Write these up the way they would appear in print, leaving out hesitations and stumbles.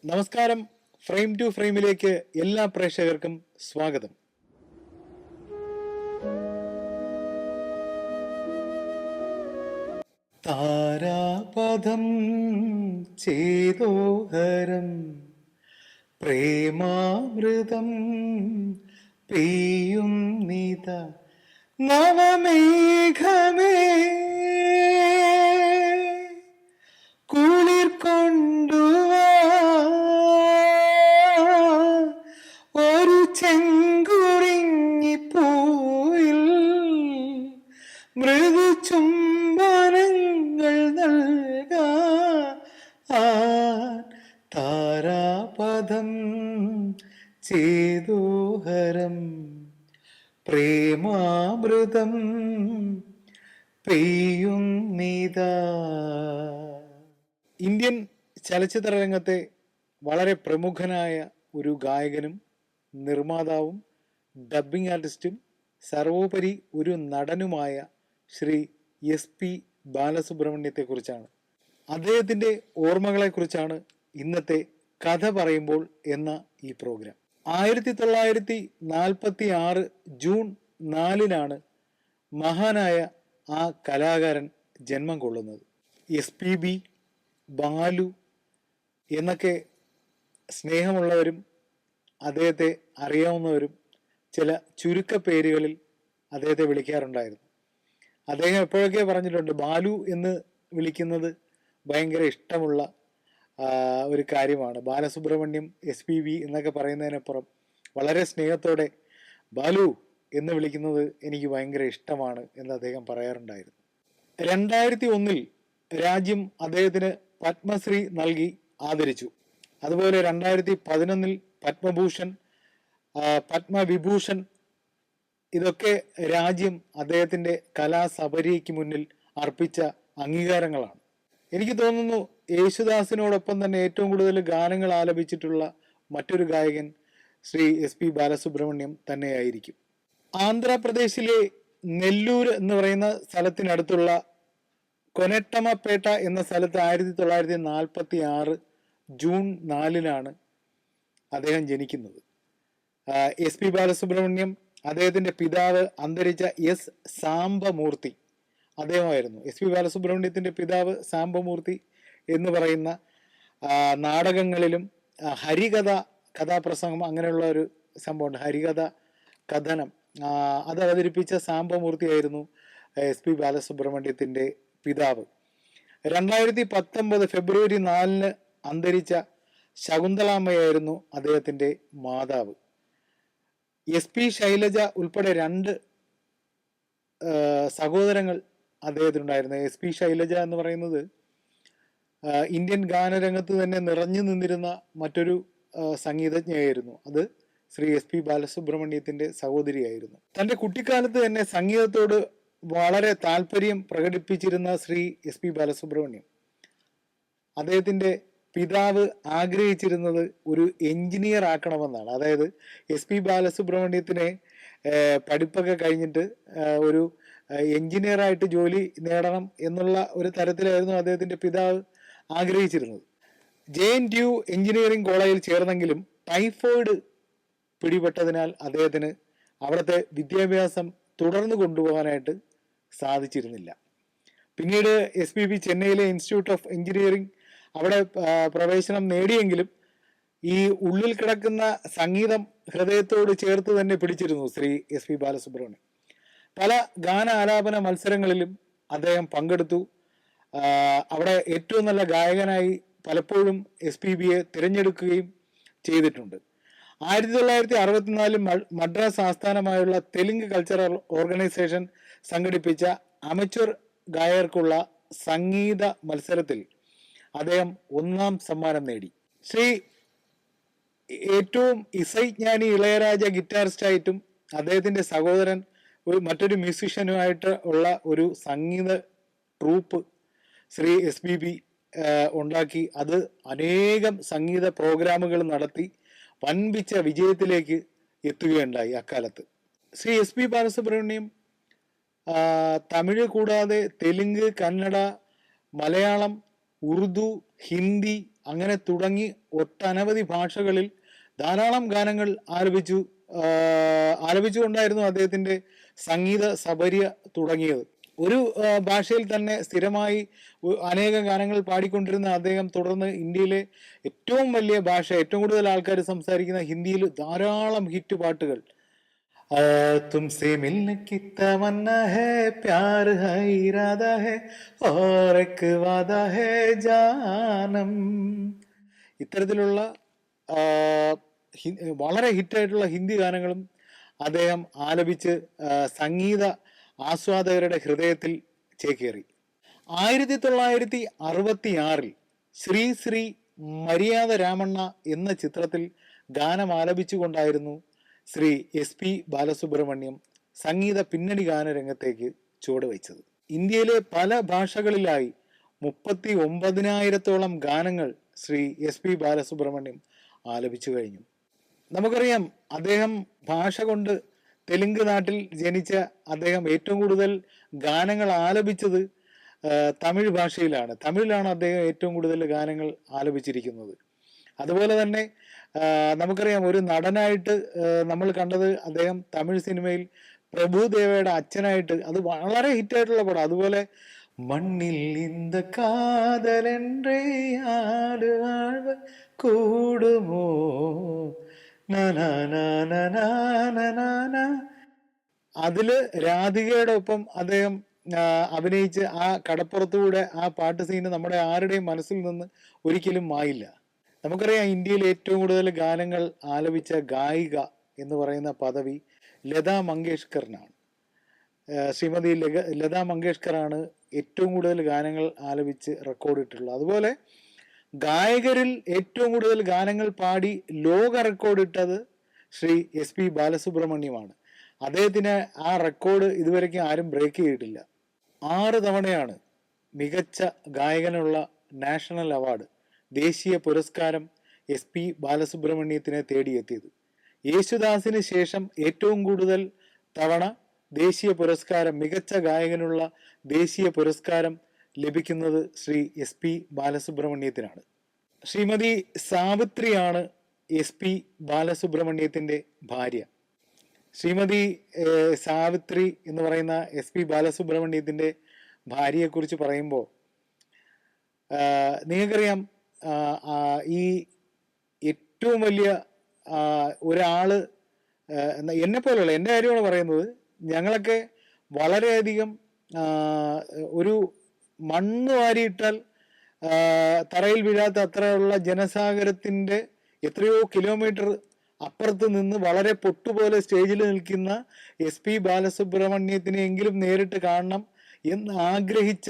നമസ്കാരം. Frame to ഫ്രെയിമിലേക്ക് എല്ലാ പ്രേക്ഷകർക്കും സ്വാഗതം. താരാപദം ചേതോഹരം പ്രേമാമൃതം പെയ്യുന്നിത നവമേഘമേ കുളിർ കൊണ്ടുവാ ഒരു ചെങ്കുറിഞ്ഞി പൂവിൽ മൃദു ചുംബനങ്ങൾ നൽകാൻ താരാപദം ചേതോഹരം പ്രേമാമൃതം പെയ്യുന്നിതാ. ഇന്ത്യൻ ചലച്ചിത്ര രംഗത്തെ വളരെ പ്രമുഖനായ ഒരു ഗായകനും നിർമ്മാതാവും ഡബ്ബിംഗ് ആർട്ടിസ്റ്റും സർവോപരി ഒരു നടനുമായ ശ്രീ SP ബാലസുബ്രഹ്മണ്യത്തെക്കുറിച്ചാണ്, അദ്ദേഹത്തിൻ്റെ ഓർമ്മകളെക്കുറിച്ചാണ് ഇന്നത്തെ കഥ പറയുമ്പോൾ എന്ന ഈ പ്രോഗ്രാം. 1946 ജൂൺ 4 മഹാനായ ആ കലാകാരൻ ജന്മം കൊള്ളുന്നത്. SPB, ബാലു എന്നൊക്കെ സ്നേഹമുള്ളവരും അദ്ദേഹത്തെ അറിയാവുന്നവരും ചില ചുരുക്ക പേരുകളിൽ അദ്ദേഹത്തെ വിളിക്കാറുണ്ടായിരുന്നു. അദ്ദേഹം എപ്പോഴൊക്കെ പറഞ്ഞിട്ടുണ്ട്, ബാലു എന്ന് വിളിക്കുന്നത് ഭയങ്കര ഇഷ്ടമുള്ള ഒരു കാര്യമാണ്. ബാലസുബ്രഹ്മണ്യം, SPB എന്നൊക്കെ പറയുന്നതിനപ്പുറം വളരെ സ്നേഹത്തോടെ ബാലു എന്ന് വിളിക്കുന്നത് എനിക്ക് ഭയങ്കര ഇഷ്ടമാണ് എന്ന് അദ്ദേഹം പറയാറുണ്ടായിരുന്നു. 2001 രാജ്യം അദ്ദേഹത്തിന് പത്മശ്രീ നൽകി ആദരിച്ചു. അതുപോലെ 2011 പത്മഭൂഷൺ, പത്മവിഭൂഷൺ, ഇതൊക്കെ രാജ്യം അദ്ദേഹത്തിൻ്റെ കലാസപര്യയ്ക്ക് മുന്നിൽ അർപ്പിച്ച അംഗീകാരങ്ങളാണ്. എനിക്ക് തോന്നുന്നു യേശുദാസിനോടൊപ്പം തന്നെ ഏറ്റവും കൂടുതൽ ഗാനങ്ങൾ ആലപിച്ചിട്ടുള്ള മറ്റൊരു ഗായകൻ ശ്രീ SP ബാലസുബ്രഹ്മണ്യം തന്നെയായിരിക്കും. ആന്ധ്രാപ്രദേശിലെ നെല്ലൂർ എന്ന് പറയുന്ന സ്ഥലത്തിനടുത്തുള്ള കൊനട്ടമപേട്ട എന്ന സ്ഥലത്ത് 1946 ജൂൺ 4 അദ്ദേഹം ജനിക്കുന്നത്. SP ബാലസുബ്രഹ്മണ്യം, അദ്ദേഹത്തിൻ്റെ പിതാവ് അന്തരിച്ച S സാംബമൂർത്തി അദ്ദേഹമായിരുന്നു. SP ബാലസുബ്രഹ്മണ്യത്തിൻ്റെ പിതാവ് സാംബമൂർത്തി എന്ന് പറയുന്ന നാടകങ്ങളിലും ഹരികഥ, കഥാപ്രസംഗം, അങ്ങനെയുള്ള ഒരു സംഭവമുണ്ട്, ഹരികഥ കഥനം, അത് അവതരിപ്പിച്ച സാംബമൂർത്തിയായിരുന്നു SP ബാലസുബ്രഹ്മണ്യത്തിൻ്റെ പിതാവ്. 2019 ഫെബ്രുവരി 4 അന്തരിച്ച ശകുന്തളാമ്മയായിരുന്നു അദ്ദേഹത്തിൻ്റെ മാതാവ്. SP ശൈലജ ഉൾപ്പെടെ 2 സഹോദരങ്ങൾ അദ്ദേഹത്തിനുണ്ടായിരുന്നു. SP ശൈലജ എന്ന് പറയുന്നത് ഇന്ത്യൻ ഗാനരംഗത്ത് തന്നെ നിറഞ്ഞു നിന്നിരുന്ന മറ്റൊരു സംഗീതജ്ഞയായിരുന്നു. അത് ശ്രീ SP ബാലസുബ്രഹ്മണ്യത്തിൻ്റെ സഹോദരിയായിരുന്നു. തൻ്റെ കുട്ടിക്കാലത്ത് തന്നെ സംഗീതത്തോട് വളരെ താല്പര്യം പ്രകടിപ്പിച്ചിരുന്ന ശ്രീ SP ബാലസുബ്രഹ്മണ്യം, അദ്ദേഹത്തിൻ്റെ പിതാവ് ആഗ്രഹിച്ചിരുന്നത് ഒരു എഞ്ചിനീയർ ആക്കണമെന്നാണ്. അതായത് SP ബാലസുബ്രഹ്മണ്യത്തിനെ പഠിപ്പൊക്കെ കഴിഞ്ഞിട്ട് ഒരു എഞ്ചിനീയറായിട്ട് ജോലി നേടണം എന്നുള്ള ഒരു തരത്തിലായിരുന്നു അദ്ദേഹത്തിൻ്റെ പിതാവ് ആഗ്രഹിച്ചിരുന്നത്. JNTU എഞ്ചിനീയറിംഗ് കോളേജിൽ ചേർന്നെങ്കിലും ടൈഫോയിഡ് പിടിപെട്ടതിനാൽ അദ്ദേഹത്തിന് അവിടുത്തെ വിദ്യാഭ്യാസം തുടർന്നു കൊണ്ടുപോകാനായിട്ട് സാധിച്ചിരുന്നില്ല. പിന്നീട് SPB ചെന്നൈയിലെ ഇൻസ്റ്റിറ്റ്യൂട്ട് ഓഫ് എഞ്ചിനീയറിംഗ് അവിടെ പ്രവേശനം നേടിയെങ്കിലും ഈ ഉള്ളിൽ കിടക്കുന്ന സംഗീതം ഹൃദയത്തോട് ചേർത്ത് തന്നെ പിടിച്ചിരുന്നു ശ്രീ SP ബാലസുബ്രഹ്മണ്യം. പല ഗാനാലാപന മത്സരങ്ങളിലും അദ്ദേഹം പങ്കെടുത്തു. അവിടെ ഏറ്റവും നല്ല ഗായകനായി പലപ്പോഴും SPBയെ തിരഞ്ഞെടുക്കുകയും ചെയ്തിട്ടുണ്ട്. 1964 മദ്രാസ് ആസ്ഥാനമായുള്ള തെലുങ്ക് കൾച്ചറൽ ഓർഗനൈസേഷൻ സംഘടിപ്പിച്ച അമച്വർ ഗായകർക്കുള്ള സംഗീത മത്സരത്തിൽ അദ്ദേഹം 1ാം സമ്മാനം നേടി. ഏറ്റവും ഇസൈജ്ഞാനി ഇളയരാജ ഗിറ്റാറിസ്റ്റായിട്ടും അദ്ദേഹത്തിൻ്റെ സഹോദരൻ മറ്റൊരു മ്യൂസീഷ്യനുമായിട്ട് ഉള്ള ഒരു സംഗീത ട്രൂപ്പ് ശ്രീ SPB ഉണ്ടാക്കി. അത് അനേകം സംഗീത പ്രോഗ്രാമുകൾ നടത്തി വൻപിച്ച വിജയത്തിലേക്ക് എത്തുകയുണ്ടായി അക്കാലത്ത്. ശ്രീ SP ബാലസുബ്രഹ്മണ്യം തമിഴ് കൂടാതെ തെലുങ്ക്, കന്നഡ, മലയാളം, ഉറുദു, ഹിന്ദി, അങ്ങനെ തുടങ്ങി ഒട്ടനവധി ഭാഷകളിൽ ധാരാളം ഗാനങ്ങൾ ആലപിച്ചുകൊണ്ടായിരുന്നു അദ്ദേഹത്തിന്റെ സംഗീത സബര്യ തുടങ്ങിയത്. ഒരു ഭാഷയിൽ തന്നെ സ്ഥിരമായി അനേകം ഗാനങ്ങൾ പാടിക്കൊണ്ടിരുന്ന അദ്ദേഹം തുടർന്ന് ഇന്ത്യയിലെ ഏറ്റവും വലിയ ഭാഷ, ഏറ്റവും കൂടുതൽ ആൾക്കാർ സംസാരിക്കുന്ന ഹിന്ദിയിൽ ധാരാളം ഹിറ്റ് പാട്ടുകൾ, തുംസെ മിൽനെ കി തമന്ന ഹൈ, പ്യാർ ഹൈ ഇരാദ ഹൈ, ഓർ എക് വാദ ഹൈ ജാനം, ഇത്തരത്തിലുള്ള വളരെ ഹിറ്റായിട്ടുള്ള ഹിന്ദി ഗാനങ്ങളും അദ്ദേഹം ആലപിച്ച് സംഗീത ആസ്വാദകരുടെ ഹൃദയത്തിൽ ചേക്കേറി. 1966 ശ്രീ ശ്രീ മര്യാദ രാമണ്ണ എന്ന ചിത്രത്തിൽ ഗാനം ആലപിച്ചുകൊണ്ടായിരുന്നു ശ്രീ SP ബാലസുബ്രഹ്മണ്യം സംഗീത പിന്നണി ഗാനരംഗത്തേക്ക് ചുവടുവെച്ചത്. ഇന്ത്യയിലെ പല ഭാഷകളിലായി 39,000-ഓളം ഗാനങ്ങൾ ശ്രീ SP ബാലസുബ്രഹ്മണ്യം ആലപിച്ചു കഴിഞ്ഞു. നമുക്കറിയാം, അദ്ദേഹം ഭാഷ കൊണ്ട് തെലുങ്ക് നാട്ടിൽ ജനിച്ച അദ്ദേഹം ഏറ്റവും കൂടുതൽ ഗാനങ്ങൾ ആലപിച്ചത് തമിഴ് ഭാഷയിലാണ്. തമിഴിലാണ് അദ്ദേഹം ഏറ്റവും കൂടുതൽ ഗാനങ്ങൾ ആലപിച്ചിരിക്കുന്നത്. അതുപോലെ തന്നെ നമുക്കറിയാം, ഒരു നടനായിട്ട് നമ്മൾ കണ്ടത് അദ്ദേഹം തമിഴ് സിനിമയിൽ പ്രഭുദേവയുടെ അച്ഛനായിട്ട്, അത് വളരെ ഹിറ്റായിട്ടുള്ള പടം. അതുപോലെ മണ്ണിൽ ഇന്ത കാതലെன்றே ആട് വാഴ്വ് കൂടുമോ അതില് രാധികയുടെ ഒപ്പം അദ്ദേഹം അഭിനയിച്ച് ആ കടപ്പുറത്തൂടെ ആ പാട്ട് സീന് നമ്മുടെ ആരുടെയും മനസ്സിൽ നിന്ന് ഒരിക്കലും മായില്ല. നമുക്കറിയാം, ഇന്ത്യയിൽ ഏറ്റവും കൂടുതൽ ഗാനങ്ങൾ ആലപിച്ച ഗായിക എന്ന് പറയുന്ന പദവി ലതാ മങ്കേഷ്കറിനാണ്. ശ്രീമതി ലതാ മങ്കേഷ്കറാണ് ഏറ്റവും കൂടുതൽ ഗാനങ്ങൾ ആലപിച്ച് റെക്കോർഡിട്ടുള്ളത്. അതുപോലെ ഗായകരിൽ ഏറ്റവും കൂടുതൽ ഗാനങ്ങൾ പാടി ലോക റെക്കോർഡിട്ടത് ശ്രീ SP ബാലസുബ്രഹ്മണ്യമാണ്. അദ്ദേഹത്തിന് ആ റെക്കോർഡ് ഇതുവരെയ്ക്കും ആരും ബ്രേക്ക് ചെയ്തിട്ടില്ല. 6 തവണയാണ് മികച്ച ഗായകനുള്ള നാഷണൽ അവാർഡ്, ദേശീയ പുരസ്കാരം SP ബാലസുബ്രഹ്മണ്യത്തിനെ തേടിയെത്തിയത്. യേശുദാസിന് ശേഷം ഏറ്റവും കൂടുതൽ തവണ ദേശീയ പുരസ്കാരം, മികച്ച ഗായകനുള്ള ദേശീയ പുരസ്കാരം ലഭിക്കുന്നത് ശ്രീ SP ബാലസുബ്രഹ്മണ്യത്തിനാണ്. ശ്രീമതി സാവിത്രിയാണ് SP ബാലസുബ്രഹ്മണ്യത്തിന്റെ ഭാര്യ. ശ്രീമതി സാവിത്രി എന്ന് പറയുന്ന SP ബാലസുബ്രഹ്മണ്യത്തിന്റെ ഭാര്യയെക്കുറിച്ച് പറയുമ്പോൾ നിങ്ങൾക്കറിയാം, ഈ ഏറ്റവും വലിയ ഒരാള് എന്നെ പോലെയുള്ള, എൻ്റെ കാര്യമാണ് പറയുന്നത്, ഞങ്ങളൊക്കെ വളരെയധികം ഒരു മണ്ണ് വാരിയിട്ടാൽ തറയിൽ വീഴാത്ത അത്രയുള്ള ജനസാഗരത്തിൻ്റെ എത്രയോ കിലോമീറ്റർ അപ്പുറത്ത് നിന്ന് വളരെ പൊട്ടുപോലെ സ്റ്റേജിൽ നിൽക്കുന്ന SP ബാലസുബ്രഹ്മണ്യത്തിനെങ്കിലും നേരിട്ട് കാണണം എന്ന് ആഗ്രഹിച്ച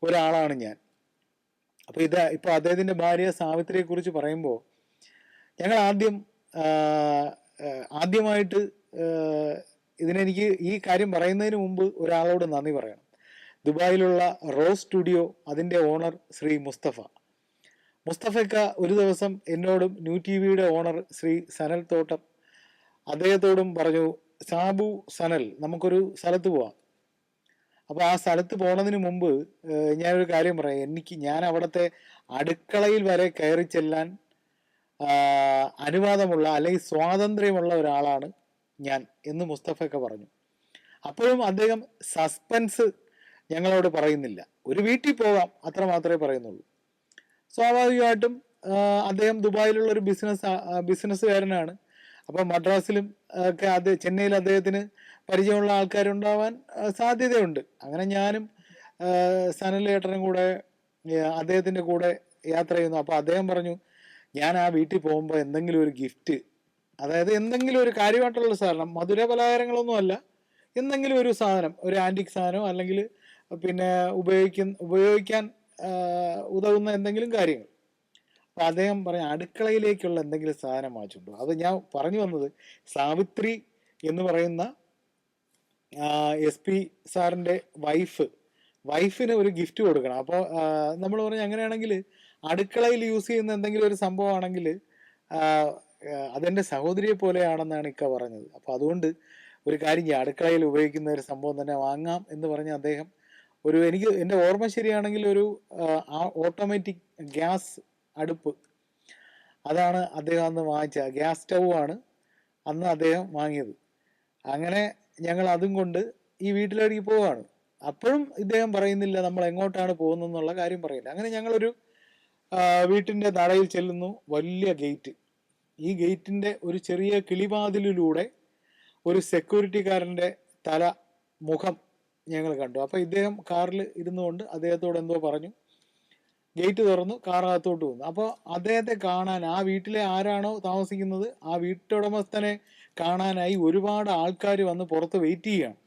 ഒരാളാണ് ഞാൻ. അപ്പോൾ ഇപ്പോൾ അദ്ദേഹത്തിൻ്റെ ഭാര്യ സാവിത്രിയെ കുറിച്ച് പറയുമ്പോൾ ഞങ്ങൾ ആദ്യമായിട്ട് ഇതിനെനിക്ക് ഈ കാര്യം പറയുന്നതിന് മുമ്പ് ഒരാളോട് നന്ദി പറയണം. ദുബായിലുള്ള റോസ് സ്റ്റുഡിയോ, അതിൻ്റെ ഓണർ ശ്രീ മുസ്തഫക്ക ഒരു ദിവസം എന്നോടും ന്യൂ TVയുടെ ഓണർ ശ്രീ സനൽ തോട്ടം, അദ്ദേഹത്തോടും പറഞ്ഞു, സാബു, സനൽ, നമുക്കൊരു സ്ഥലത്ത് പോവാം. അപ്പോൾ ആ സ്ഥലത്ത് പോണതിന് മുമ്പ് ഞാനൊരു കാര്യം പറയാം. ഞാൻ അവിടുത്തെ അടുക്കളയിൽ വരെ കയറി ചെല്ലാൻ അനുവാദമുള്ള അല്ലെങ്കിൽ സ്വാതന്ത്ര്യമുള്ള ഒരാളാണ് ഞാൻ എന്ന് മുസ്തഫക്ക പറഞ്ഞു. അപ്പോഴും അദ്ദേഹം സസ്പെൻസ് ഞങ്ങളോട് പറയുന്നില്ല. ഒരു വീട്ടിൽ പോകാം, അത്ര മാത്രമേ പറയുന്നുള്ളൂ. സ്വാഭാവികമായിട്ടും അദ്ദേഹം ദുബായിലുള്ള ഒരു ബിസിനസ്സുകാരനാണ്. അപ്പം മദ്രാസിലും ഒക്കെ ചെന്നൈയിൽ അദ്ദേഹത്തിന് പരിചയമുള്ള ആൾക്കാരുണ്ടാവാൻ സാധ്യതയുണ്ട്. അങ്ങനെ ഞാനും സനലേട്ടനും കൂടെ അദ്ദേഹത്തിൻ്റെ കൂടെ യാത്ര ചെയ്യുന്നു. അപ്പോൾ അദ്ദേഹം പറഞ്ഞു, ഞാൻ ആ വീട്ടിൽ പോകുമ്പോൾ എന്തെങ്കിലും ഒരു ഗിഫ്റ്റ്, അതായത് എന്തെങ്കിലും ഒരു കാര്യമായിട്ടുള്ള സാധനം, മധുര പലഹാരങ്ങളൊന്നുമല്ല, എന്തെങ്കിലും ഒരു സാധനം, ഒരു ആൻറ്റിക് സാധനം, അല്ലെങ്കിൽ പിന്നെ ഉപയോഗിക്കാൻ ഉതകുന്ന എന്തെങ്കിലും കാര്യങ്ങൾ. അപ്പം അദ്ദേഹം പറഞ്ഞു, അടുക്കളയിലേക്കുള്ള എന്തെങ്കിലും സാധനം വാങ്ങിച്ചുണ്ടോ. അത് ഞാൻ പറഞ്ഞു വന്നത്, സാവിത്രി എന്ന് പറയുന്ന SP സാറിൻ്റെ വൈഫിന് ഒരു ഗിഫ്റ്റ് കൊടുക്കണം. അപ്പോൾ നമ്മൾ പറഞ്ഞു, അങ്ങനെയാണെങ്കിൽ അടുക്കളയിൽ യൂസ് ചെയ്യുന്ന എന്തെങ്കിലും ഒരു സംഭവമാണെങ്കിൽ അതെൻ്റെ സഹോദരിയെ പോലെയാണെന്നാണ് ഇക്ക പറഞ്ഞത്. അപ്പോൾ അതുകൊണ്ട് ഒരു കാര്യം ചെയ്യാം, അടുക്കളയിൽ ഉപയോഗിക്കുന്ന ഒരു സംഭവം തന്നെ വാങ്ങാം എന്ന് പറഞ്ഞ് അദ്ദേഹം എൻ്റെ ഓർമ്മ ശരിയാണെങ്കിൽ ഒരു ഓട്ടോമാറ്റിക് ഗ്യാസ് അടുപ്പ്, അതാണ് അദ്ദേഹം അന്ന് വാങ്ങിച്ചത്. ഗ്യാസ് സ്റ്റൗ ആണ് അന്ന് അദ്ദേഹം വാങ്ങിയത്. അങ്ങനെ ഞങ്ങൾ അതും കൊണ്ട് ഈ വീട്ടിലേക്ക് പോവുകയാണ്. അപ്പോഴും ഇദ്ദേഹം പറയുന്നില്ല നമ്മൾ എങ്ങോട്ടാണ് പോകുന്നതെന്നുള്ള കാര്യം പറയില്ല. അങ്ങനെ ഞങ്ങളൊരു വീട്ടിൻ്റെ നടയിൽ ചെല്ലുന്നു. വലിയ ഗേറ്റ്. ഈ ഗേറ്റിൻ്റെ ഒരു ചെറിയ കിളിവാതിലിലൂടെ ഒരു സെക്യൂരിറ്റിക്കാരൻ്റെ മുഖം ഞങ്ങൾ കണ്ടു. അപ്പോൾ ഇദ്ദേഹം കാറിൽ ഇരുന്നുകൊണ്ട് അദ്ദേഹത്തോട് എന്തോ പറഞ്ഞു. ഗേറ്റ് തുറന്നു, കാറിനകത്തോട്ട് വന്നു. അപ്പോൾ അദ്ദേഹത്തെ കാണാൻ, ആ വീട്ടിലെ ആരാണോ താമസിക്കുന്നത് ആ വീട്ടുടമസ്ഥനെ കാണാനായി ഒരുപാട് ആൾക്കാർ വന്ന് പുറത്ത് വെയിറ്റ് ചെയ്യുകയാണ്.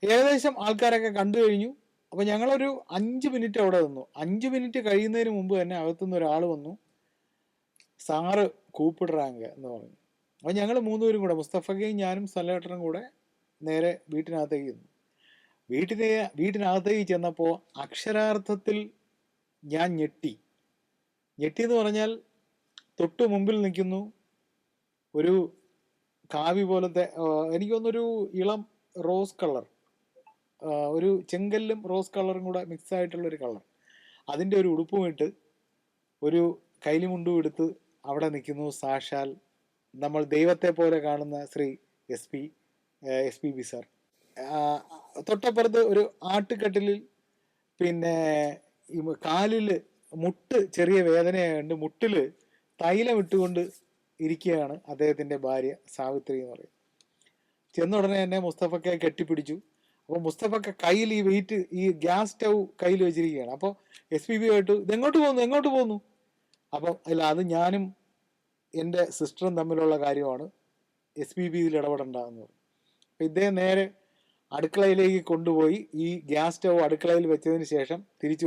ഏകദേശം ആൾക്കാരൊക്കെ കണ്ടു കഴിഞ്ഞു. അപ്പോൾ ഞങ്ങളൊരു 5 മിനിറ്റ് അവിടെ നിന്നു. 5 മിനിറ്റ് കഴിയുന്നതിന് മുമ്പ് തന്നെ അകത്തുനിന്ന് ഒരാൾ വന്നു, സാറ് കൂപ്പിടുറാങ്ക എന്ന് പറഞ്ഞു. അപ്പോൾ ഞങ്ങൾ 3 പേരും കൂടെ, മുസ്തഫക്കയും ഞാനും സലേട്ടനും കൂടെ നേരെ വീട്ടിനകത്തേക്ക് ചെന്നു. വീട്ടിനകത്തേക്ക് ചെന്നപ്പോൾ അക്ഷരാർത്ഥത്തിൽ ഞാൻ ഞെട്ടി എന്ന് പറഞ്ഞാൽ, തൊട്ടു മുമ്പിൽ നിൽക്കുന്നു ഒരു കാവി പോലത്തെ, എനിക്ക് തോന്നുന്നൊരു ഇളം റോസ് കളർ, ഒരു ചെങ്കല്ലും റോസ് കളറും കൂടെ മിക്സ് ആയിട്ടുള്ളൊരു കളർ, അതിൻ്റെ ഒരു ഉടുപ്പും ഇട്ട് ഒരു കൈലിമുണ്ടും എടുത്ത് അവിടെ നിൽക്കുന്നു സാക്ഷാൽ നമ്മൾ ദൈവത്തെ പോലെ കാണുന്ന Shri S P B sir. തൊട്ടപ്പുറത്ത് ഒരു ആട്ടുകട്ടിലിൽ പിന്നെ കാലിൽ മുട്ട് ചെറിയ വേദനയായുണ്ട്, മുട്ടിൽ തൈലം ഇട്ടുകൊണ്ട് ഇരിക്കുകയാണ് അദ്ദേഹത്തിൻ്റെ ഭാര്യ സാവിത്രി എന്ന് പറയും. ചെന്ന ഉടനെ തന്നെ മുസ്തഫക്കെ കെട്ടിപ്പിടിച്ചു. അപ്പോൾ മുസ്തഫക്ക കയ്യിൽ ഈ ഗ്യാസ് സ്റ്റൗ കയ്യിൽ വെച്ചിരിക്കുകയാണ്. അപ്പോൾ എസ് പി ബി ആയിട്ട് ഇതെങ്ങോട്ട് പോകുന്നു. അപ്പം അല്ല, അത് ഞാനും എൻ്റെ സിസ്റ്ററും തമ്മിലുള്ള കാര്യമാണ്, എസ് പി ബി ഇതിൽ ഇടപെടേണ്ട എന്ന് പറഞ്ഞു. അപ്പം ഇദ്ദേഹം നേരെ അടുക്കളയിലേക്ക് കൊണ്ടുപോയി ഈ ഗ്യാസ് സ്റ്റൗ അടുക്കളയിൽ വെച്ചതിന് ശേഷം തിരിച്ചു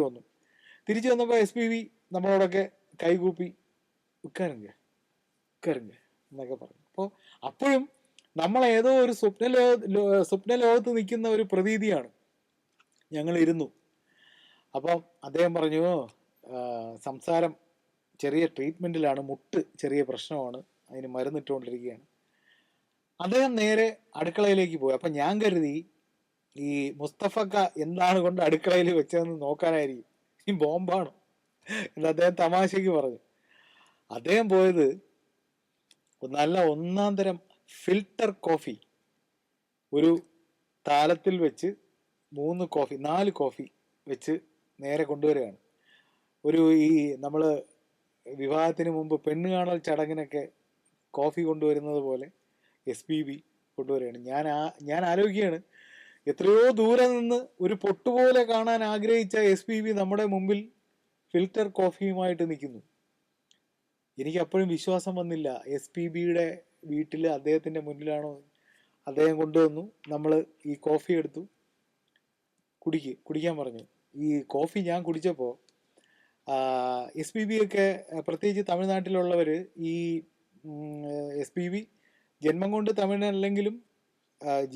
വന്നപ്പോൾ എസ് പി ബി നമ്മളോടൊക്കെ കൈകൂപ്പി ഉക്കാരുങ്ക എന്നൊക്കെ പറഞ്ഞു. അപ്പോൾ അപ്പോഴും നമ്മളേതോ ഒരു സ്വപ്ന ലോകത്ത് നിൽക്കുന്ന ഒരു പ്രതീതിയാണ്. ഞങ്ങൾ ഇരുന്നു. അപ്പം അദ്ദേഹം പറഞ്ഞു, സംസാരം ചെറിയ ട്രീറ്റ്മെൻറ്റിലാണ്, മുട്ട് ചെറിയ പ്രശ്നമാണ്, അതിന് മരുന്നിട്ടുകൊണ്ടിരിക്കുകയാണ്. അദ്ദേഹം നേരെ അടുക്കളയിലേക്ക് പോയി. അപ്പം ഞാൻ കരുതി ഈ മുസ്തഫക്ക എന്താണ് കൊണ്ട് അടുക്കളയിൽ വെച്ചതെന്ന് നോക്കാനായിരിക്കും, ഈ ബോംബാണോ എന്ന് അദ്ദേഹം തമാശയ്ക്ക് പറഞ്ഞു. അദ്ദേഹം പോയത് നല്ല ഒന്നാം തരം ഫിൽട്ടർ കോഫി ഒരു താലത്തിൽ വെച്ച് 4 കോഫി വെച്ച് നേരെ കൊണ്ടുവരികയാണ്. ഈ നമ്മൾ വിവാഹത്തിന് മുമ്പ് പെണ്ണ് കാണൽ ചടങ്ങിനൊക്കെ കോഫി കൊണ്ടുവരുന്നത് പോലെ എസ് പി ബി കൊണ്ടുവരികയാണ്. ഞാൻ ആലോചിക്കുകയാണ്, എത്രയോ ദൂരെ നിന്ന് ഒരു പൊട്ടുപോലെ കാണാൻ ആഗ്രഹിച്ച എസ് പി ബി നമ്മുടെ മുമ്പിൽ ഫിൽറ്റർ കോഫിയുമായിട്ട് നിൽക്കുന്നു. എനിക്ക് അപ്പോഴും വിശ്വാസം വന്നില്ല. എസ് പി ബിയുടെ വീട്ടിൽ അദ്ദേഹത്തിൻ്റെ മുന്നിലാണോ. അദ്ദേഹം കൊണ്ടുവന്നു, നമ്മൾ ഈ കോഫി എടുത്തു, കുടിക്കാൻ പറഞ്ഞു. ഈ കോഫി ഞാൻ കുടിച്ചപ്പോൾ എസ് പി ബി ഒക്കെ, പ്രത്യേകിച്ച് തമിഴ്നാട്ടിലുള്ളവർ, ഈ എസ് പി ബി ജന്മം കൊണ്ട് തമിഴനല്ലെങ്കിലും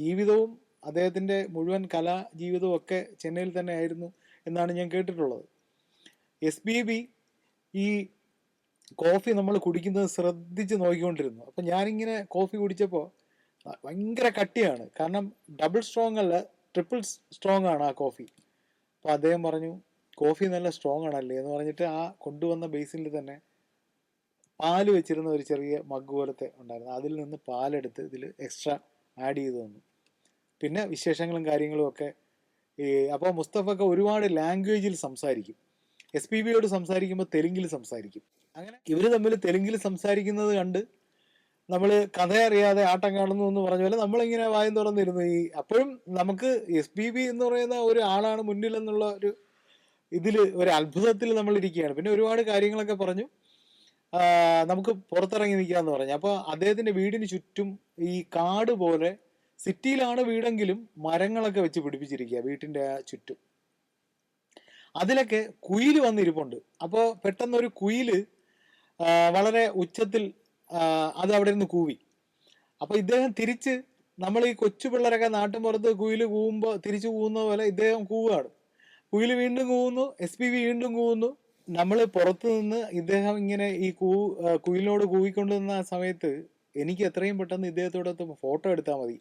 ജീവിതവും അദ്ദേഹത്തിൻ്റെ മുഴുവൻ കലാ ജീവിതവും ഒക്കെ ചെന്നൈയിൽ തന്നെ ആയിരുന്നു എന്നാണ് ഞാൻ കേട്ടിട്ടുള്ളത്. എസ് പി ബി ഈ കോഫി നമ്മൾ കുടിക്കുന്നത് ശ്രദ്ധിച്ച് നോക്കിക്കൊണ്ടിരുന്നു. അപ്പം ഞാനിങ്ങനെ കോഫി കുടിച്ചപ്പോൾ ഭയങ്കര കട്ടിയാണ്, കാരണം ഡബിൾ സ്ട്രോങ് അല്ല, ട്രിപ്പിൾ സ്ട്രോങ് ആണ് ആ കോഫി. അപ്പോൾ അദ്ദേഹം പറഞ്ഞു, കോഫി നല്ല സ്ട്രോങ് ആണല്ലേ എന്ന് പറഞ്ഞിട്ട് ആ കൊണ്ടുവന്ന ബേസിനിൽ തന്നെ പാല് വെച്ചിരുന്ന ഒരു ചെറിയ മഗ് പോലത്തെ ഉണ്ടായിരുന്നു, അതിൽ നിന്ന് പാലെടുത്ത് ഇതിൽ എക്സ്ട്രാ ആഡ് ചെയ്ത് തന്നു. പിന്നെ വിശേഷങ്ങളും കാര്യങ്ങളും ഒക്കെ. അപ്പോൾ മുസ്തഫക്ക ഒരുപാട് ലാംഗ്വേജിൽ സംസാരിക്കും. എസ് പി ബിയോട് സംസാരിക്കുമ്പോൾ തെലുങ്കിൽ സംസാരിക്കും. അങ്ങനെ ഇവർ തമ്മിൽ തെലുങ്കിൽ സംസാരിക്കുന്നത് കണ്ട് നമ്മൾ കഥ അറിയാതെ ആട്ടം കാണുന്നു എന്ന് പറഞ്ഞ പോലെ നമ്മളിങ്ങനെ വായും തുറന്നിരുന്നു. അപ്പോഴും നമുക്ക് എസ് പി ബി എന്ന് പറയുന്ന ഒരു ആളാണ് മുന്നിൽ എന്നുള്ള ഒരു ഒരു അത്ഭുതത്തിൽ നമ്മൾ ഇരിക്കുകയാണ്. പിന്നെ ഒരുപാട് കാര്യങ്ങളൊക്കെ പറഞ്ഞു, നമുക്ക് പുറത്തിറങ്ങി നിൽക്കാമെന്ന് പറഞ്ഞു. അപ്പോൾ അദ്ദേഹത്തിൻ്റെ വീടിന് ചുറ്റും ഈ കാട് പോലെ, സിറ്റിയിലാണ് വീടെങ്കിലും മരങ്ങളൊക്കെ വെച്ച് പിടിപ്പിച്ചിരിക്കുക വീട്ടിൻ്റെ ചുറ്റും. അതിലൊക്കെ കുയിൽ വന്നിരിപ്പുണ്ട്. അപ്പോൾ പെട്ടെന്നൊരു കുയിൽ വളരെ ഉച്ചത്തിൽ അത് അവിടെ നിന്ന് കൂവി. അപ്പോൾ ഇദ്ദേഹം തിരിച്ച്, നമ്മൾ ഈ കൊച്ചു പിള്ളേരൊക്കെ നാട്ടിൻ പുറത്ത് കുയിൽ കൂവുമ്പോൾ തിരിച്ചു കൂവുന്ന പോലെ ഇദ്ദേഹം കൂവുകയാണ്. കുയിൽ വീണ്ടും കൂവുന്നു, എസ് പി ബി വീണ്ടും കൂവുന്നു. നമ്മൾ പുറത്തു നിന്ന് ഇദ്ദേഹം ഇങ്ങനെ ഈ കുയിലിനോട് കൂവിക്കൊണ്ടിരുന്ന സമയത്ത് എനിക്ക് എത്രയും പെട്ടെന്ന് ഇദ്ദേഹത്തോടൊത്ത് ഫോട്ടോ എടുത്താൽ മതി,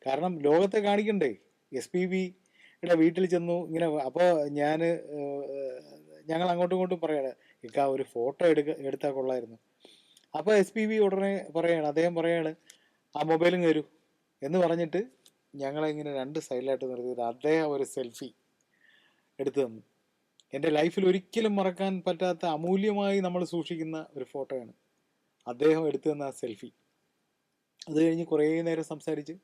കാരണം ലോകത്തെ കാണിക്കണ്ടേ. എസ് പി ബിയുടെ വീട്ടിൽ ചെന്നു ഇങ്ങനെ. അപ്പോൾ ഞങ്ങൾ അങ്ങോട്ടും ഇങ്ങോട്ടും പറയാണ്, ഇക്ക ഒരു ഫോട്ടോ എടുത്താൽ കൊള്ളായിരുന്നു. അപ്പോൾ SPB ഉടനെ അദ്ദേഹം പറയാണ് ആ മൊബൈലും കയറൂ എന്ന് പറഞ്ഞിട്ട് ഞങ്ങളെ ഇങ്ങനെ 2 സൈഡിലായിട്ട് നിർത്തിയിട്ട് അദ്ദേഹം ഒരു സെൽഫി എടുത്തു തന്നു. എൻ്റെ ലൈഫിൽ ഒരിക്കലും മറക്കാൻ പറ്റാത്ത അമൂല്യമായി നമ്മൾ സൂക്ഷിക്കുന്ന ഒരു ഫോട്ടോയാണ് അദ്ദേഹം എടുത്തു തന്ന ആ സെൽഫി. അത് കഴിഞ്ഞ് കുറേ നേരം സംസാരിച്ച്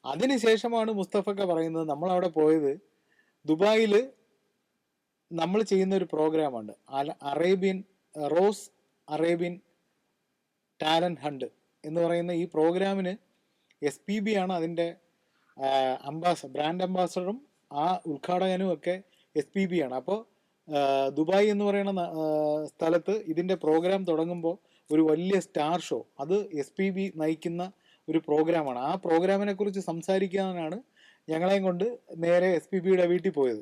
അതിനുശേഷമാണ് മുസ്തഫക്ക പറയുന്നത് നമ്മളവിടെ പോയത് ദുബായിൽ നമ്മൾ ചെയ്യുന്ന ഒരു പ്രോഗ്രാമാണ് റോസ് അറേബ്യൻ ടാലൻറ്റ് ഹണ്ട് എന്ന് പറയുന്ന ഈ പ്രോഗ്രാമിന് SPB ആണ് അതിൻ്റെ ബ്രാൻഡ് അംബാസഡറും ആ ഉദ്ഘാടകനും ഒക്കെ SPB ആണ്. അപ്പോൾ ദുബായ് എന്ന് പറയുന്ന സ്ഥലത്ത് ഇതിൻ്റെ പ്രോഗ്രാം തുടങ്ങുമ്പോൾ ഒരു വലിയ സ്റ്റാർ ഷോ, അത് SPB നയിക്കുന്ന ഒരു പ്രോഗ്രാമാണ്. ആ പ്രോഗ്രാമിനെ കുറിച്ച് സംസാരിക്കാനാണ് ഞങ്ങളെയും കൊണ്ട് നേരെ SPBയുടെ വീട്ടിൽ പോയത്.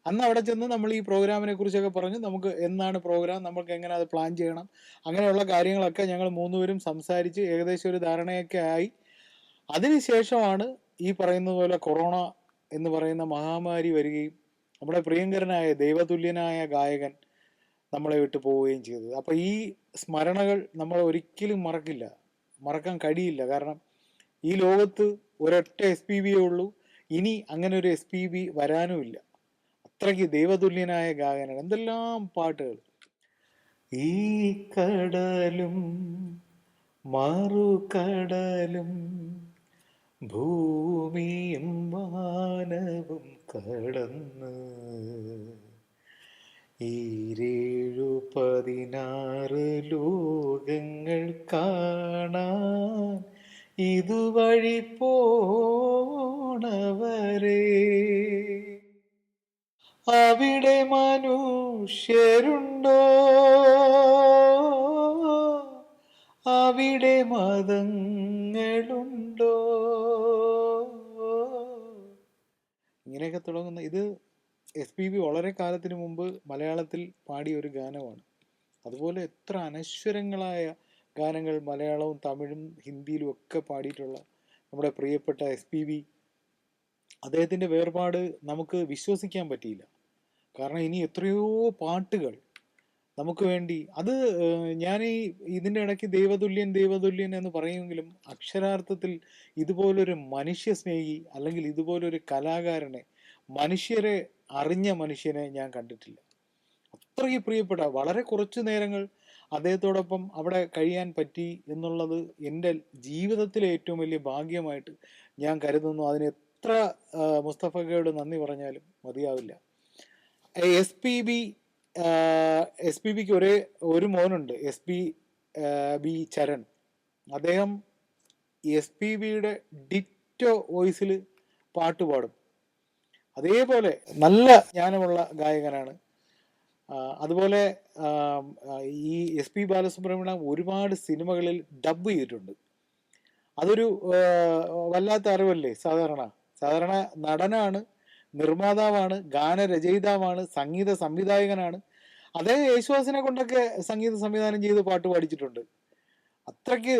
അന്ന് അവിടെ ചെന്ന് നമ്മൾ ഈ പ്രോഗ്രാമിനെ കുറിച്ചൊക്കെ പറഞ്ഞ് നമുക്ക് എന്നാണ് പ്രോഗ്രാം, നമുക്ക് എങ്ങനെ അത് പ്ലാൻ ചെയ്യണം, അങ്ങനെയുള്ള കാര്യങ്ങളൊക്കെ ഞങ്ങൾ 3 പേരും സംസാരിച്ച് ഏകദേശം ഒരു ധാരണയൊക്കെ ആയി. അതിനുശേഷമാണ് ഈ പറയുന്ന പോലെ കൊറോണ എന്ന് പറയുന്ന മഹാമാരി വരികയും നമ്മുടെ പ്രിയങ്കരനായ ദൈവതുല്യനായ ഗായകൻ നമ്മളെ വിട്ടു പോവുകയും ചെയ്തത്. അപ്പോൾ ഈ സ്മരണകൾ നമ്മൾ ഒരിക്കലും മറക്കാൻ കഴിയില്ല. കാരണം ഈ ലോകത്ത് ഒരൊറ്റ SPBയേ ഉള്ളൂ, ഇനി അങ്ങനെ ഒരു SPB വരാനുമില്ല. അത്രയ്ക്ക് ദൈവതുല്യനായ ഗായകനാണ്. എന്തെല്ലാം പാട്ടുകൾ! ഈ കടലും മറുകടലും ഭൂമിയും വാനവും കടന്ന് 16 ലോകങ്ങൾ കാണാൻ ഇതുവഴി പോണവരെ അവിടെ മനുഷ്യരുണ്ടോ, അവിടെ മതങ്ങളുണ്ടോ, ഇങ്ങനെയൊക്കെ തുടങ്ങുന്ന ഇത് SPB വളരെ കാലത്തിന് മുമ്പ് മലയാളത്തിൽ പാടിയ ഒരു ഗാനമാണ്. അതുപോലെ എത്ര അനശ്വരങ്ങളായ ഗാനങ്ങൾ മലയാളവും തമിഴും ഹിന്ദിയിലും ഒക്കെ പാടിയിട്ടുള്ള നമ്മുടെ പ്രിയപ്പെട്ട SPB, അദ്ദേഹത്തിൻ്റെ വേർപാട് നമുക്ക് വിശ്വസിക്കാൻ പറ്റിയില്ല. കാരണം ഇനി എത്രയോ പാട്ടുകൾ നമുക്ക് വേണ്ടി അത് ഞാൻ ഇതിൻ്റെ ഇടയ്ക്ക് ദൈവതുല്യൻ എന്ന് പറയുമെങ്കിലും അക്ഷരാർത്ഥത്തിൽ ഇതുപോലൊരു മനുഷ്യ സ്നേഹി അല്ലെങ്കിൽ ഇതുപോലൊരു കലാകാരനെ, മനുഷ്യരെ അറിഞ്ഞ മനുഷ്യനെ ഞാൻ കണ്ടിട്ടില്ല. അത്രയ്ക്ക് പ്രിയപ്പെട്ട, വളരെ കുറച്ചു നേരങ്ങൾ അദ്ദേഹത്തോടൊപ്പം അവിടെ കഴിയാൻ പറ്റി എന്നുള്ളത് എൻ്റെ ജീവിതത്തിലെ ഏറ്റവും വലിയ ഭാഗ്യമായിട്ട് ഞാൻ കരുതുന്നു. അതിന് എത്ര മുസ്തഫക്കയോട് നന്ദി പറഞ്ഞാലും മതിയാവില്ല. SPBക്ക് ഒരു മോനുണ്ട്, SPB ചരൺ. അദ്ദേഹം SPBയുടെ ഡിറ്റോ വോയിസിൽ പാട്ട് പാടും. അതേപോലെ നല്ല ജ്ഞാനമുള്ള ഗായകനാണ്. അതുപോലെ ഈ SP ബാലസുബ്രഹ്മണ്യം ഒരുപാട് സിനിമകളിൽ ഡബ് ചെയ്തിട്ടുണ്ട്. അതൊരു വല്ലാത്ത അറിവല്ലേ. സാധാരണ നടനാണ്, നിർമ്മാതാവാണ്, ഗാനരചയിതാവാണ്, സംഗീത സംവിധായകനാണ്. അദ്ദേഹം യേശുദാസിനെ കൊണ്ടൊക്കെ സംഗീത സംവിധാനം ചെയ്ത് പാട്ട് പാടിച്ചിട്ടുണ്ട്. അത്രയ്ക്ക്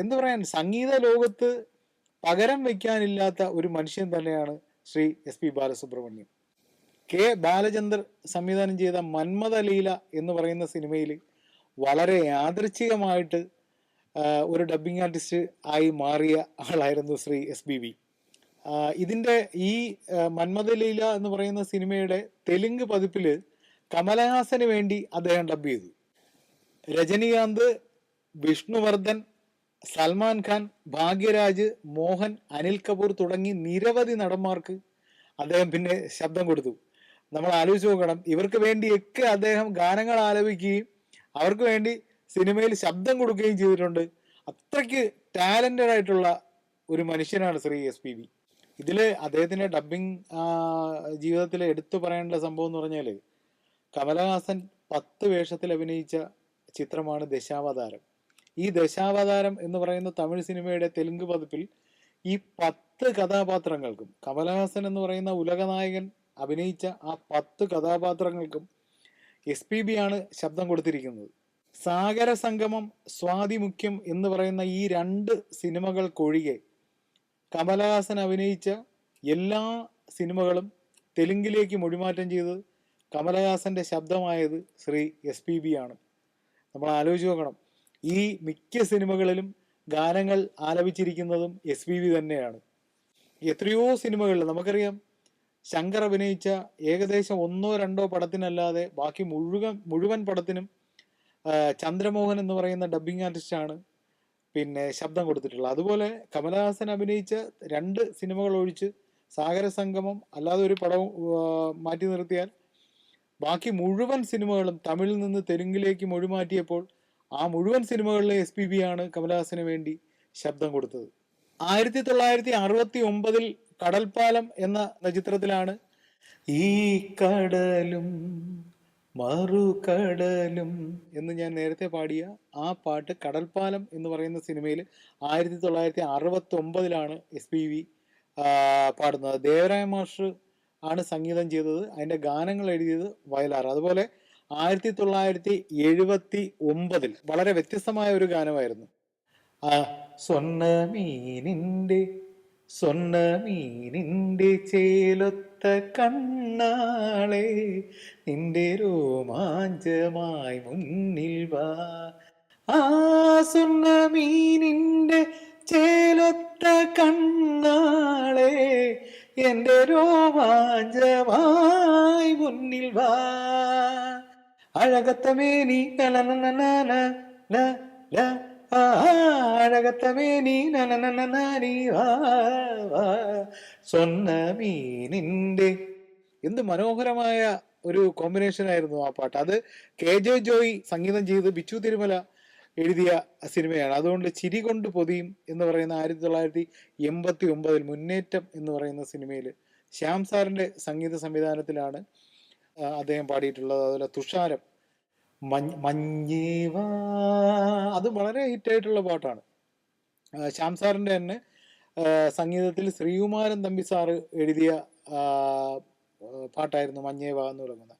എന്തു പറയാൻ, സംഗീത ലോകത്ത് പകരം വയ്ക്കാനില്ലാത്ത ഒരു മനുഷ്യൻ തന്നെയാണ് ശ്രീ SP ബാലസുബ്രഹ്മണ്യം. K. ബാലചന്ദർ സംവിധാനം ചെയ്ത മന്മഥ ലീല എന്ന് പറയുന്ന സിനിമയിൽ വളരെ യാദൃച്ഛികമായിട്ട് ഒരു ഡബ്ബിംഗ് ആർട്ടിസ്റ്റ് ആയി മാറിയ ആളായിരുന്നു ശ്രീ SPB. ഇതിൻ്റെ ഈ മന്മഥ ലീല എന്ന് പറയുന്ന സിനിമയുടെ തെലുങ്ക് പതിപ്പിൽ കമലഹാസന് വേണ്ടി അദ്ദേഹം ഡബ് ചെയ്തു. രജനികാന്ത്, വിഷ്ണുവർദ്ധൻ, സൽമാൻ ഖാൻ, ഭാഗ്യരാജ്, മോഹൻ, അനിൽ കപൂർ തുടങ്ങി നിരവധി നടന്മാർക്ക് അദ്ദേഹം പിന്നെ ശബ്ദം കൊടുത്തു. നമ്മൾ ആലോചിച്ച് നോക്കണം, ഇവർക്ക് വേണ്ടിയൊക്കെ അദ്ദേഹം ഗാനങ്ങൾ ആലപിക്കുകയും അവർക്ക് വേണ്ടി സിനിമയിൽ ശബ്ദം കൊടുക്കുകയും ചെയ്തിട്ടുണ്ട്. അത്രയ്ക്ക് ടാലൻറ്റഡ് ആയിട്ടുള്ള ഒരു മനുഷ്യനാണ് ശ്രീ SPB. ഇതിൽ അദ്ദേഹത്തിൻ്റെ ഡബ്ബിംഗ് ജീവിതത്തിൽ എടുത്തു പറയേണ്ട സംഭവം എന്ന് പറഞ്ഞാൽ, കമലഹാസൻ 10 വേഷത്തിൽ അഭിനയിച്ച ചിത്രമാണ് ദശാവതാരം. ഈ ദശാവതാരം എന്ന് പറയുന്ന തമിഴ് സിനിമയുടെ തെലുങ്ക് പതിപ്പിൽ ഈ 10 കഥാപാത്രങ്ങൾക്കും, കമലഹാസൻ എന്ന് പറയുന്ന ഉലകനായകൻ അഭിനയിച്ച ആ 10 കഥാപാത്രങ്ങൾക്കും SPB ആണ് ശബ്ദം കൊടുത്തിരിക്കുന്നത്. സാഗര സംഗമം, സ്വാതിമുഖ്യം എന്ന് പറയുന്ന ഈ 2 സിനിമകൾക്കൊഴികെ കമലഹാസൻ അഭിനയിച്ച എല്ലാ സിനിമകളും തെലുങ്കിലേക്ക് മൊഴിമാറ്റം ചെയ്തത് കമലഹാസൻ്റെ ശബ്ദമായത് ശ്രീ SPB ആണ്. നമ്മൾ ആലോചിച്ച് നോക്കണം, ഈ മിക്ക സിനിമകളിലും ഗാനങ്ങൾ ആലപിച്ചിരിക്കുന്നതും SPB തന്നെയാണ്. എത്രയോ സിനിമകളിൽ നമുക്കറിയാം, ശങ്കർ അഭിനയിച്ച ഏകദേശം 1-2 പടത്തിനല്ലാതെ ബാക്കി മുഴുവൻ പടത്തിനും ചന്ദ്രമോഹൻ എന്ന് പറയുന്ന ഡബ്ബിംഗ് ആർട്ടിസ്റ്റാണ് പിന്നെ ശബ്ദം കൊടുത്തിട്ടുള്ളത്. അതുപോലെ കമലഹാസൻ അഭിനയിച്ച 2 സിനിമകൾ ഒഴിച്ച് സാഗര സംഗമം അല്ലാതെ ഒരു പടവും മാറ്റി നിർത്തിയാൽ ബാക്കി മുഴുവൻ സിനിമകളും തമിഴിൽ നിന്ന് തെലുങ്കിലേക്ക് മൊഴിമാറ്റിയപ്പോൾ ആ മുഴുവൻ സിനിമകളിലെ SPB ആണ് കമലഹാസന് വേണ്ടി ശബ്ദം കൊടുത്തത്. 1969 കടൽപ്പാലം എന്ന ചിത്രത്തിലാണ് ഈ കടലും മറുകടലും എന്ന് ഞാൻ നേരത്തെ പാടിയ ആ പാട്ട് കടൽപ്പാലം എന്ന് പറയുന്ന സിനിമയിൽ 1969 SPB പാടുന്നത്. ദേവരായ മാസ്റ്റർ ആണ് സംഗീതം ചെയ്തത്. അതിൻ്റെ ഗാനങ്ങൾ എഴുതിയത് വയലാർ. അതുപോലെ 1979 വളരെ വ്യത്യസ്തമായ ഒരു ഗാനമായിരുന്നു. സ്വർണ്ണ മീനിൻ്റെ ചേലൊത്ത കണ്ണാളെ നിന്റെ രോമാഞ്ചമായി മുന്നിൽ വാ. ആ സ്വർണ്ണ മീനിൻ്റെ ചേലൊത്ത കണ്ണാളെ എൻ്റെ രോമാഞ്ചമായി മുന്നിൽ വാ. അഴകത്തമേനി അഴകത്തമേനി സ്വന്ന മീനിൻ്റെ. എന്ത് മനോഹരമായ ഒരു കോമ്പിനേഷൻ ആയിരുന്നു ആ പാട്ട്. അത് KJ ജോയ് സംഗീതം ചെയ്ത് ബിച്ചു തിരുമല എഴുതിയ സിനിമയാണ്. അതുകൊണ്ട് ചിരി കൊണ്ട് പൊതിയും എന്ന് പറയുന്ന 1989 മുന്നേറ്റം എന്ന് പറയുന്ന സിനിമയിൽ ശ്യാം സാറിൻ്റെ സംഗീത സംവിധാനത്തിലാണ് അദ്ദേഹം പാടിയിട്ടുള്ളത്. അതുപോലെ തുഷാരം മഞ്ഞേവാ, അത് വളരെ ഹിറ്റായിട്ടുള്ള പാട്ടാണ്. ശ്യാം സാറിൻ്റെ തന്നെ സംഗീതത്തിൽ ശ്രീകുമാരൻ തമ്പി സാറ് എഴുതിയ പാട്ടായിരുന്നു മഞ്ഞേവാ എന്ന് പറയുന്നത്.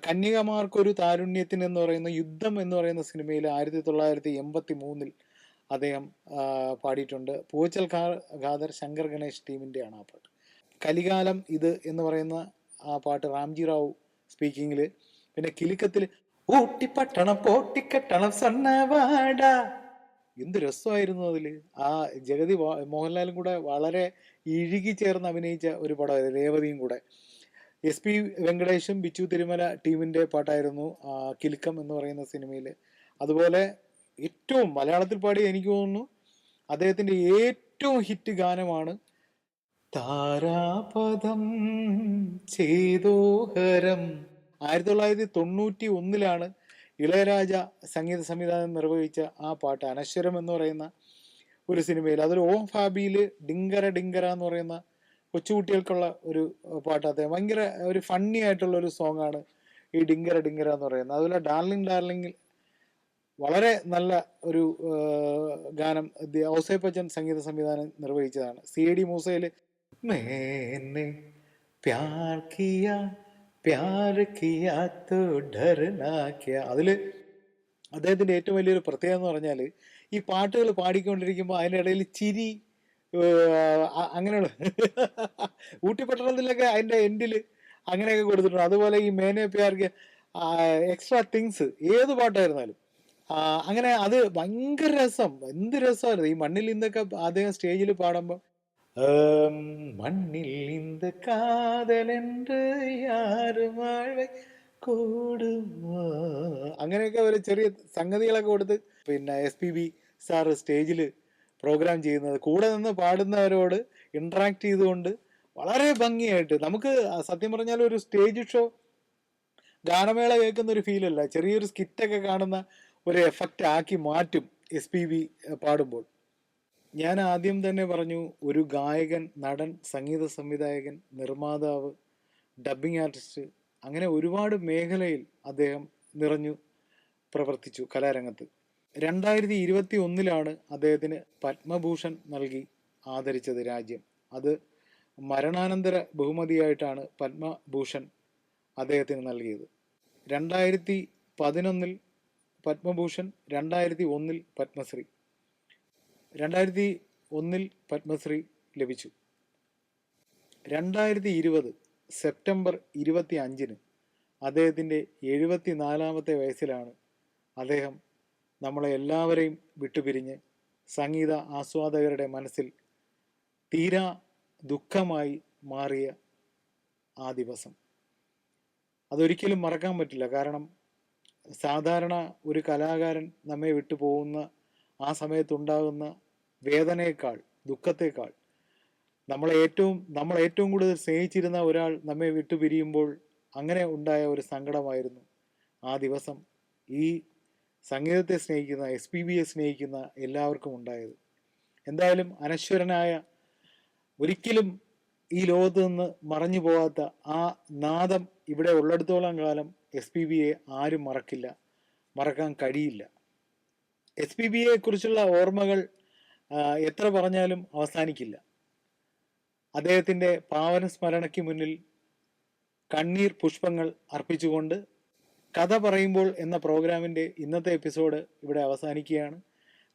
കന്യകമാർക്കൊരു താരുണ്യത്തിന് എന്ന് പറയുന്ന യുദ്ധം എന്ന് പറയുന്ന സിനിമയിൽ 1983 അദ്ദേഹം പാടിയിട്ടുണ്ട്. പൂച്ചൽ ഖാദർ ശങ്കർ ഗണേഷ് ടീമിൻ്റെയാണ് ആ പാട്ട്. കലികാലം ഇത് എന്ന് പറയുന്ന ആ പാട്ട് റാംജി റാവു സ്പീക്കിങ്ങിൽ. പിന്നെ കിലുക്കത്തിൽ ഊട്ടിപ്പട്ടണം പോട്ടിക്കെട്ടണം സണ്ണവാട, എന്ത് രസമായിരുന്നു അതിൽ. ആ ജഗതി മോഹൻലാലും കൂടെ വളരെ ഇഴുകി ചേർന്ന് അഭിനയിച്ച ഒരു പടമായിരുന്നു, രേവതിയും കൂടെ. SP വെങ്കടേഷും ബിച്ചു തിരുമല ടീമിൻ്റെ പാട്ടായിരുന്നു കിലുക്കം എന്ന് പറയുന്ന സിനിമയിൽ. അതുപോലെ ഏറ്റവും മലയാളത്തിൽ പാടി എനിക്ക് തോന്നുന്നു അദ്ദേഹത്തിൻ്റെ ഏറ്റവും ഹിറ്റ് ഗാനമാണ് താരാപദം ചേതോഹരം. 1991 ഇളയരാജ സംഗീത സംവിധാനം നിർവഹിച്ച ആ പാട്ട് അനശ്വരം എന്ന് പറയുന്ന ഒരു സിനിമയിൽ. അതൊരു ഓം ഫാബിയിൽ ഡിങ്കര ഡിങ്കര എന്ന് പറയുന്ന കൊച്ചുകുട്ടികൾക്കുള്ള ഒരു പാട്ട്. അദ്ദേഹം ഭയങ്കര ഒരു ഫണ്ണി ആയിട്ടുള്ള ഒരു സോങ് ആണ് ഈ ഡിങ്കര ഡിങ്കര എന്ന് പറയുന്നത്. അതുപോലെ ഡാർലിംഗ് ഡാർലിംഗിൽ വളരെ നല്ല ഒരു ഗാനം ഔസേപ്പച്ചൻ സംഗീത സംവിധാനം നിർവഹിച്ചതാണ്. CID മൂസയിൽ मैंने प्यार किया तो डरना क्या, അതിൽ അദ്ദേഹത്തിൻ്റെ ഏറ്റവും വലിയൊരു പ്രത്യേകത എന്ന് പറഞ്ഞാൽ ഈ പാട്ടുകൾ പാടിക്കൊണ്ടിരിക്കുമ്പോൾ അതിൻ്റെ ഇടയിൽ ചിരി അങ്ങനെയുള്ള ഊട്ടിപ്പട്ടണത്തിലൊക്കെ അതിൻ്റെ എൻഡിൽ അങ്ങനെയൊക്കെ കൊടുത്തിട്ടുണ്ട്. അതുപോലെ ഈ മേനെ പ്യാർക്ക് എക്സ്ട്രാ തിങ്സ് ഏത് പാട്ടായിരുന്നാലും അങ്ങനെ അത് ഭയങ്കര രസം. എന്ത് രസമായിരുന്നു. ഈ മണ്ണിൽ നിന്നൊക്കെ അദ്ദേഹം സ്റ്റേജിൽ പാടുമ്പോൾ മണ്ണിൽ ഇന്ത കാതലെன்று യാരും കൂടുമോ, അങ്ങനെയൊക്കെ ഒരു ചെറിയ സംഗതികളൊക്കെ കൊടുത്ത് പിന്നെ SPB സാറ് സ്റ്റേജിൽ പ്രോഗ്രാം ചെയ്യുന്നത്, കൂടെ നിന്ന് പാടുന്നവരോട് ഇൻട്രാക്ട് ചെയ്തുകൊണ്ട് വളരെ ഭംഗിയായിട്ട്. നമുക്ക് സത്യം പറഞ്ഞാൽ ഒരു സ്റ്റേജ് ഷോ ഗാനമേള കേൾക്കുന്ന ഒരു ഫീലല്ല, ചെറിയൊരു സ്കിറ്റൊക്കെ കാണുന്ന ഒരു എഫക്റ്റ് ആക്കി മാറ്റും SPB പാടുമ്പോൾ. ഞാൻ ആദ്യം തന്നെ പറഞ്ഞു, ഒരു ഗായകൻ, നടൻ, സംഗീത സംവിധായകൻ, നിർമ്മാതാവ്, ഡബ്ബിംഗ് ആർട്ടിസ്റ്റ്, അങ്ങനെ ഒരുപാട് മേഖലയിൽ അദ്ദേഹം നിറഞ്ഞു പ്രവർത്തിച്ചു കലാരംഗത്ത്. 2021 അദ്ദേഹത്തിന് പത്മഭൂഷൺ നൽകി ആദരിച്ചത് രാജ്യം. അത് മരണാനന്തര ബഹുമതിയായിട്ടാണ് പത്മഭൂഷൺ അദ്ദേഹത്തിന് നൽകിയത്. 2011 പത്മഭൂഷൺ, 2001 പത്മശ്രീ. 2001 പത്മശ്രീ ലഭിച്ചു. 2020 സെപ്റ്റംബർ 25 അദ്ദേഹത്തിൻ്റെ 74-ാമത്തെ വയസ്സിലാണ് അദ്ദേഹം നമ്മളെ എല്ലാവരെയും വിട്ടുപിരിഞ്ഞ് സംഗീത ആസ്വാദകരുടെ മനസ്സിൽ തീരാ ദുഃഖമായി മാറിയ ആ ദിവസം. അതൊരിക്കലും മറക്കാൻ പറ്റില്ല. കാരണം സാധാരണ ഒരു കലാകാരൻ നമ്മെ വിട്ടു പോകുന്ന ആ സമയത്തുണ്ടാകുന്ന വേദനയേക്കാൾ, ദുഃഖത്തേക്കാൾ നമ്മൾ ഏറ്റവും കൂടുതൽ സ്നേഹിച്ചിരുന്ന ഒരാൾ നമ്മെ വിട്ടു പിരിയുമ്പോൾ അങ്ങനെ ഉണ്ടായ ഒരു സങ്കടമായിരുന്നു ആ ദിവസം ഈ സംഗീതത്തെ സ്നേഹിക്കുന്ന, SPBയെ സ്നേഹിക്കുന്ന എല്ലാവർക്കും ഉണ്ടായത്. എന്തായാലും അനശ്വരനായ, ഒരിക്കലും ഈ ലോകത്ത് നിന്ന് മറഞ്ഞു പോകാത്ത ആ നാദം ഇവിടെ ഉള്ളിടത്തോളം കാലം SPBയെ ആരും മറക്കില്ല, മറക്കാൻ കഴിയില്ല. SPBയെ കുറിച്ചുള്ള ഓർമ്മകൾ എത്ര പറഞ്ഞാലും അവസാനിക്കില്ല. അദ്ദേഹത്തിൻ്റെ പാവന സ്മരണയ്ക്ക് മുന്നിൽ കണ്ണീർ പുഷ്പങ്ങൾ അർപ്പിച്ചുകൊണ്ട് കഥ പറയുമ്പോൾ എന്ന പ്രോഗ്രാമിൻ്റെ ഇന്നത്തെ എപ്പിസോഡ് ഇവിടെ അവസാനിക്കുകയാണ്.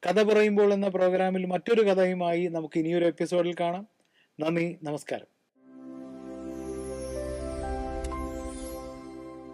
കഥ പറയുമ്പോൾ എന്ന പ്രോഗ്രാമിൽ മറ്റൊരു കഥയുമായി നമുക്ക് ഇനിയൊരു എപ്പിസോഡിൽ കാണാം. നന്ദി, നമസ്കാരം.